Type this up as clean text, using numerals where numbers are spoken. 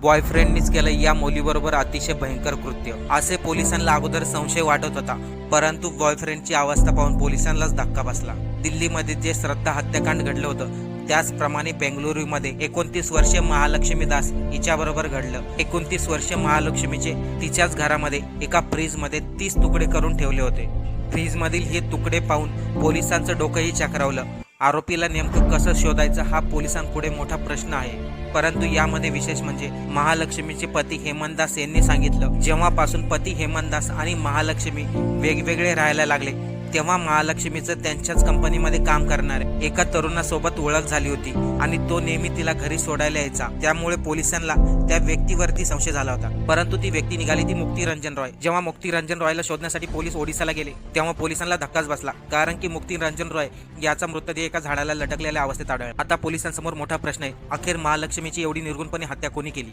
बॉयफ्रेंडनीच केलं या मुलीबरोबर अतिशय भयंकर कृत्य, असे पोलिसांना अगोदर संशय वाटत होता. परंतु बॉयफ्रेंडची अवस्था पाहून पोलिसांनाच धक्का बसला. दिल्लीमध्ये जे श्रद्धा हत्याकांड घडलं होतं त्याचप्रमाणे बेंगळुरूमध्ये 29 वर्षीय महालक्ष्मी दास हिच्याबरोबर घडलं. 29 वर्षीय महालक्ष्मीचे तिच्याच घरामध्ये एका फ्रीजमध्ये 30 तुकडे करून ठेवले होते. फ्रीजमधील हे तुकडे पाहून पोलिसांचं डोकंही चक्रावलं. आरोपीला नेमकं कसं शोधायचं हा पोलिसांपुढे मोठा प्रश्न आहे. परंतु यामध्ये विशेष म्हणजे महालक्ष्मीचे पती हेमंत दास यांनी सांगितलं, जेव्हापासून पती हेमंत दास आणि महालक्ष्मी वेगवेगळे राहायला लागले तेव्हा महालक्ष्मीचं त्यांच्याच कंपनीमध्ये काम करणाऱ्या एका तरुणासोबत ओळख झाली होती आणि तो नेहमी तिला घरी सोडायला यायचा. त्यामुळे पोलिसांना त्या व्यक्तीवरती संशय झाला होता. परंतु ती व्यक्ती निघाली ती मुक्ती रंजन रॉय. जेव्हा मुक्ती रंजन रॉयला शोधण्यासाठी पोलीस ओडिसाला गेले तेव्हा पोलिसांना धक्काच बसला, कारण की मुक्ती रंजन रॉय याचा मृतदेह एका झाडाला लटकलेल्या अवस्थेत आढळला. आता पोलिसांसमोर मोठा प्रश्न आहे, अखेर महालक्ष्मीची एवढी निर्गुणपणे हत्या कोणी केली?